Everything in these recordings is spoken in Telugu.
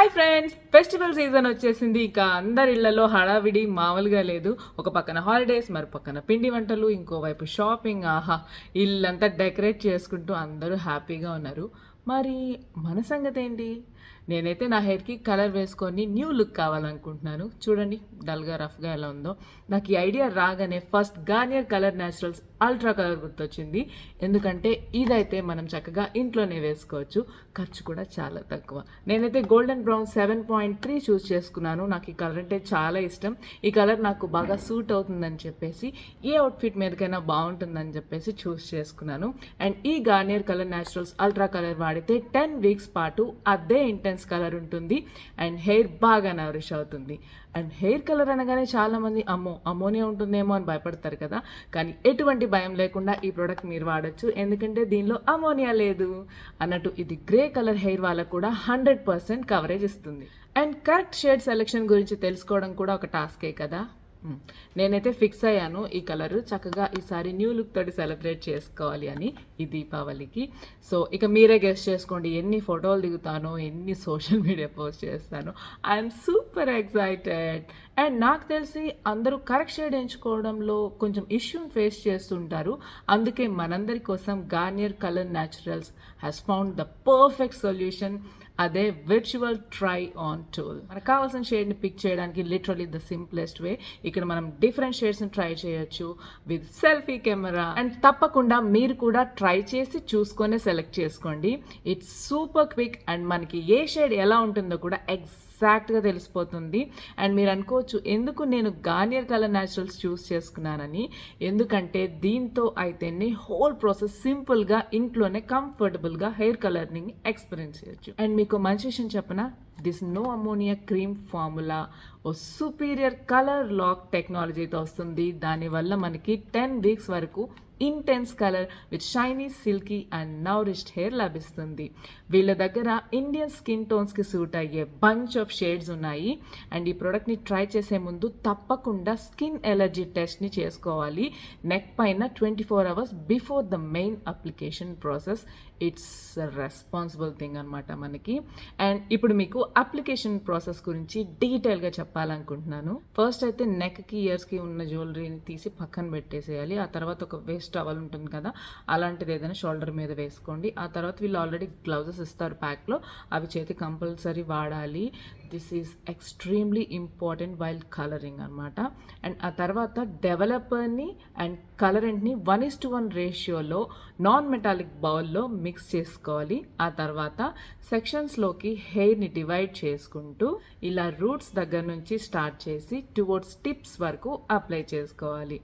హాయ్ ఫ్రెండ్స్, ఫెస్టివల్ సీజన్ వచ్చేసింది. ఇక అందరి ఇళ్లలో హడావిడి మామూలుగా లేదు. ఒక పక్కన హాలిడేస్, మరి పక్కన పిండి వంటలు, ఇంకోవైపు షాపింగ్. ఆహా, ఇల్లంతా డెకరేట్ చేసుకుంటూ అందరూ హ్యాపీగా ఉన్నారు. మరి మన సంగతి ఏంటి? నేనైతే నా హెయిర్కి కలర్ వేసుకొని న్యూ లుక్ కావాలనుకుంటున్నాను. చూడండి డల్గా రఫ్గా ఎలా ఉందో. నాకు ఈ ఐడియా రాగానే first Garnier colour naturals ultra colour గుర్తొచ్చింది. ఎందుకంటే ఇదైతే మనం చక్కగా ఇంట్లోనే వేసుకోవచ్చు, ఖర్చు కూడా చాలా తక్కువ. నేనైతే గోల్డెన్ బ్రౌన్ 7.3 చూస్ చేసుకున్నాను. నాకు ఈ కలర్ అంటే చాలా ఇష్టం. ఈ కలర్ నాకు బాగా సూట్ అవుతుందని చెప్పేసి, ఏ అవుట్ఫిట్ మీదకైనా బాగుంటుందని చెప్పేసి చూస్ చేసుకున్నాను. అండ్ ఈ Garnier colour naturals ultra colour వాడితే 10 వీక్స్ పాటు అదే ఇంటెన్స్ కలర్ ఉంటుంది అండ్ హెయిర్ బాగా నరిష్ అవుతుంది. అండ్ హెయిర్ కలర్ అనగానే చాలామంది అమ్మోనియా ఉంటుందేమో అని భయపడతారు కదా, కానీ ఎటువంటి భయం లేకుండా ఈ ప్రోడక్ట్ మీరు వాడచ్చు. ఎందుకంటే దీనిలో అమ్మోనియా లేదు అన్నట్టు. ఇది గ్రే కలర్ హెయిర్ వాళ్ళకు కూడా 100% కవరేజ్ ఇస్తుంది. అండ్ కరెక్ట్ షేడ్ సెలెక్షన్ గురించి తెలుసుకోవడం కూడా ఒక టాస్కే కదా. నేనైతే ఫిక్స్ అయ్యాను ఈ కలర్ చక్కగా ఈసారి న్యూ లుక్ తోటి సెలబ్రేట్ చేసుకోవాలి అని ఈ దీపావళికి. సో ఇక మీరే గెస్ట్ చేసుకోండి ఎన్ని ఫోటోలు దిగుతానో, ఎన్ని సోషల్ మీడియా పోస్ట్ చేస్తానో. I'm super excited. అండ్ నాకు తెలిసి అందరూ కరెక్ట్ షేడ్ ఎంచుకోవడంలో కొంచెం ఇష్యూని ఫేస్ చేస్తుంటారు. అందుకే మనందరి కోసం Garnier colour naturals has found the perfect solution. అదే విర్చువల్ ట్రై ఆన్ టూల్. మనకు కావాల్సిన షేడ్ని పిక్ చేయడానికి లిటరలీ ద సింప్లెస్ట్ వే. ఇక్కడ మనం డిఫరెంట్ షేడ్స్ని ట్రై చేయొచ్చు విత్ సెల్ఫీ కెమెరా. అండ్ తప్పకుండా మీరు కూడా ట్రై చేసి చూసుకొని సెలెక్ట్ చేసుకోండి. ఇట్స్ సూపర్ క్విక్ అండ్ మనకి ఏ షేడ్ ఎలా ఉంటుందో కూడా ఎగ్జాక్ట్గా తెలిసిపోతుంది. అండ్ మీరు అనుకోవచ్చు ఎందుకు నేను గార్నియర్ కలర్ న్యాచురల్స్ చూస్ చేసుకున్నానని. ఎందుకంటే దీంతో అయితేనే హోల్ ప్రాసెస్ సింపుల్గా ఇంట్లోనే కంఫర్టబుల్గా హెయిర్ కలర్నింగ్ ఎక్స్పీరియన్స్ చేయొచ్చు. అండ్ మీకు మంచి విషయం చెప్పనా, this no ammonia cream formula ఓ సుపీరియర్ కలర్ లాక్ టెక్నాలజీతో వస్తుంది. దానివల్ల మనకి 10 వీక్స్ వరకు intense colour with shiny, silky and nourished hair లభిస్తుంది. వీళ్ళ దగ్గర ఇండియన్ స్కిన్ టోన్స్కి సూట్ అయ్యే బంచ్ ఆఫ్ షేడ్స్ ఉన్నాయి. అండ్ ఈ ప్రోడక్ట్ని ట్రై చేసే ముందు తప్పకుండా స్కిన్ ఎలర్జీ టెస్ట్ని చేసుకోవాలి నెక్ పైన 24 hours before the main application process. It's responsible thing అనమాట మనకి. అండ్ ఇప్పుడు మీకు అప్లికేషన్ ప్రాసెస్ గురించి డీటెయిల్గా చెప్పాలనుకుంటున్నాను. ఫస్ట్ అయితే నెక్కి, ఇయర్స్కి ఉన్న జ్యువెలరీని తీసి పక్కన పెట్టేసేయాలి. ఆ తర్వాత ఒక వేస్ట్ టవల్ ఉంటుంది కదా, అలాంటిది ఏదైనా షోల్డర్ మీద వేసుకోండి. ఆ తర్వాత వీళ్ళు ఆల్రెడీ గ్లౌజెస్ ఇస్తారు ప్యాక్లో, అవి చేతి కంపల్సరీ వాడాలి. This is extremely important while colouring అనమాట. అండ్ ఆ తర్వాత డెవలపర్ని అండ్ కలరెంట్ని 1:1 రేషియోలో నాన్ మెటాలిక్ బౌల్లో మిక్స్ చేసుకోవాలి. ఆ తర్వాత సెక్షన్స్లోకి హెయిర్ని డివైడ్ చేసుకుంటూ ఇలా రూట్స్ దగ్గర నుంచి స్టార్ట్ చేసి టువర్డ్స్ టిప్స్ వరకు అప్లై చేసుకోవాలి.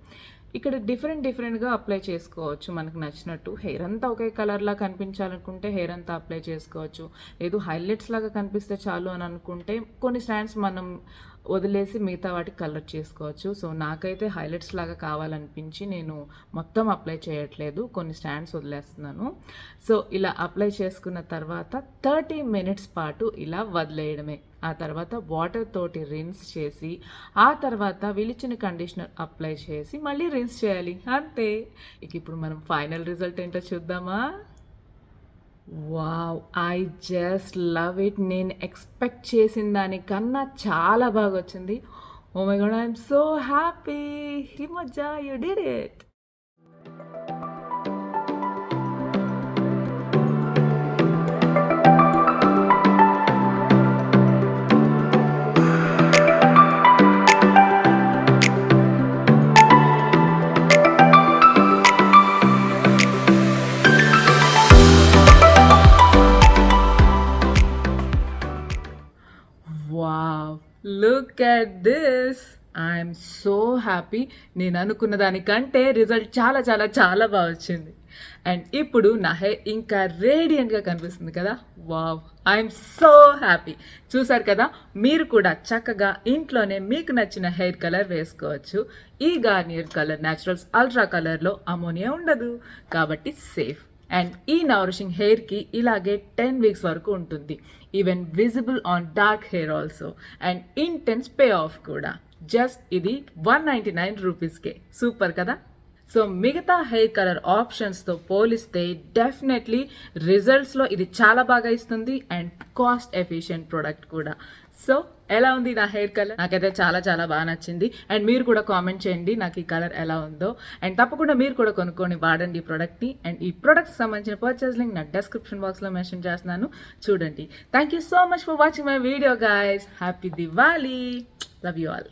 ఇక్కడ డిఫరెంట్గా అప్లై చేసుకోవచ్చు మనకు నచ్చినట్టు. హెయిర్ అంతా ఒకే కలర్లా కనిపించాలనుకుంటే హెయిర్ అంతా అప్లై చేసుకోవచ్చు. లేదు హైలైట్స్ లాగా కనిపిస్తే చాలు అని అనుకుంటే కొన్ని స్టాండ్స్ మనం వదిలేసి మిగతా వాటికి కలర్ చేసుకోవచ్చు. సో నాకైతే హైలైట్స్ లాగా కావాలనిపించి నేను మొత్తం అప్లై చేయట్లేదు, కొన్ని స్టాండ్స్ వదిలేస్తున్నాను. సో ఇలా అప్లై చేసుకున్న తర్వాత 30 minutes పాటు ఇలా వదిలేయడమే. ఆ తర్వాత వాటర్ తోటి రిన్స్ చేసి ఆ తర్వాత విలిచిన కండిషనర్ అప్లై చేసి మళ్ళీ రిన్స్ చేయాలి, అంతే. ఇక ఇప్పుడు మనం ఫైనల్ రిజల్ట్ ఏంటో చూద్దామా. Wow, I just love it. నేను ఎక్స్పెక్ట్ చేసిన దానికన్నా చాలా బాగా వచ్చింది. Oh my god, I'm so happy. Himaja, you did it. Wow, look at this. I'm so happy. నేను అనుకున్న దానికంటే రిజల్ట్ చాలా చాలా చాలా బాగా వచ్చింది. అండ్ ఇప్పుడు నా హెయిర్ ఇంకా రేడియంట్గా కనిపిస్తుంది కదా. Wow, I'm so happy. చూసారు కదా, మీరు కూడా చక్కగా ఇంట్లోనే మీకు నచ్చిన హెయిర్ కలర్ వేసుకోవచ్చు. ఈ గార్నియర్ కలర్ న్యాచురల్స్ అల్ట్రా కలర్లో అమోనియా ఉండదు కాబట్టి సేఫ్. అండ్ ఈ నౌరిషింగ్ హెయిర్కి ఇలాగే 10 వీక్స్ వరకు ఉంటుంది. Even visible on dark hair also. And intense pay of కూడా. జస్ట్ ఇది 199 రూపీస్కే. సూపర్ కదా. సో మిగతా హెయిర్ కలర్ ఆప్షన్స్తో పోలిస్తే డెఫినెట్లీ రిజల్ట్స్లో ఇది చాలా బాగా ఇస్తుంది అండ్ కాస్ట్ ఎఫిషియెంట్ ప్రోడక్ట్ కూడా. సో ఎలా ఉంది నా హెయిర్ కలర్? నాకైతే చాలా చాలా బాగా నచ్చింది. అండ్ మీరు కూడా కామెంట్ చేయండి నాకు ఈ కలర్ ఎలా ఉందో. అండ్ తప్పకుండా మీరు కూడా కొనుక్కొని వాడండి ఈ ప్రోడక్ట్ని. అండ్ ఈ ప్రోడక్ట్స్ సంబంధించిన పర్చేస్ లింక్ నా డిస్క్రిప్షన్ బాక్స్లో మెన్షన్ చేస్తున్నాను, చూడండి. Thank you so much for watching my video guys. Happy Diwali. Love you all.